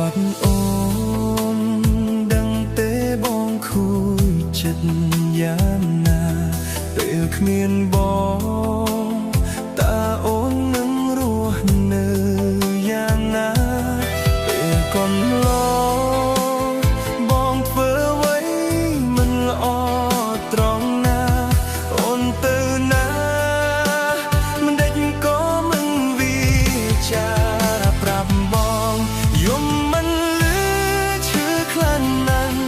បាត់អូនដឹងទេបងខូចចិត្តយ៉ាងណាពេលគ្មានបងតើអូននឹងរស់នៅយ៉ាងណាពេលកន្លងបងធ្វើអ្វីមិនល្អត្រង់ណាអូនទៅណាមិនដេចក៏មិនវាចាប្រាប់បងយំមិនលឺឈឺខ្លាំងណាស់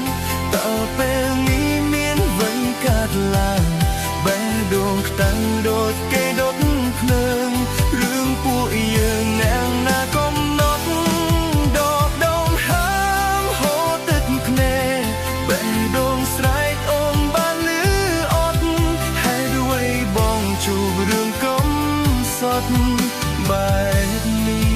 តើពេលនេះមានអ្វីកើតឡើងបែរដួងខ្លាំងដូចគេដុតភ្លើងរឿងពួកយើងអ្នកណាកំណត់ដកដងហើមហូរទឹកភ្នែកបែរដងស្រែកអូនបានលឺអត់ហើយដូចបងជួបរឿងកំសត់បែបនេះ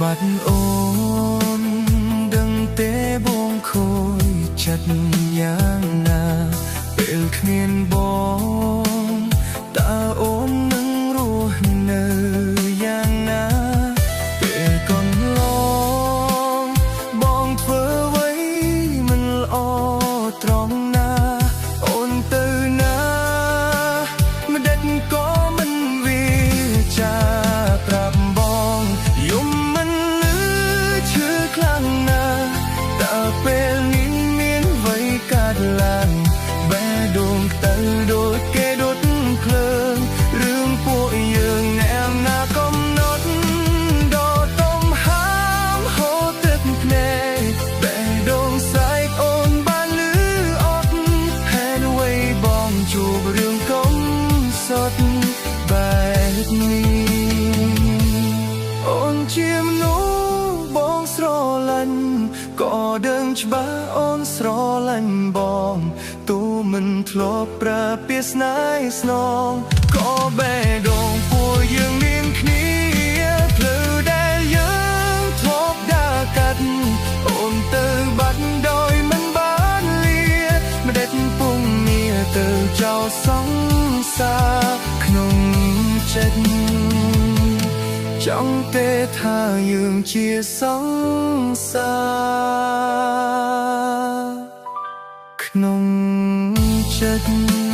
បាត់អូនដឹងទេបងខូចចិត្តយ៉ាងណាពេលគ្មានបងតើអូននឹងរស់នៅយ៉ាងណាពេលកន្លងបងធ្វើអ្វីមិនល្អត្រង់ណាអូនទៅណាមិនដេចក៏មិនវាចាប្រាប់បងយំខ្លាំងណាស់តើពេលនេះមានអ្វីកើតឡើងបែរដងទៅដូចគេដុតភ្លើងរឿងពួកយើងអ្នកណាកំណត់ដកដងហើមហូរទឹកភ្នែកបែរដងស្រែកអូនបានលឺអត់ហេតុអ្វីបងជួបរឿងកំសត់បែបនេះអូនជាមនុស្សបងស្រឡាញ់ក៏ដឹងច្បាស់អូនស្រឡាញ់បងទូមិនធ្លាប់ប្រើពាក្យស្នេហ៍ស្នងក៏បេះដូងពួកយើងមានគ្នាផ្លូវដែលយើងធ្លាប់ដើរកាត់អូនទៅបាត់ដោយមិនបានលាមិនដេចពុំងារទៅចោលសង្សារក្នុងចិត្តចង់ទេថាយើងជាសង្សារក្នុងចិត្ត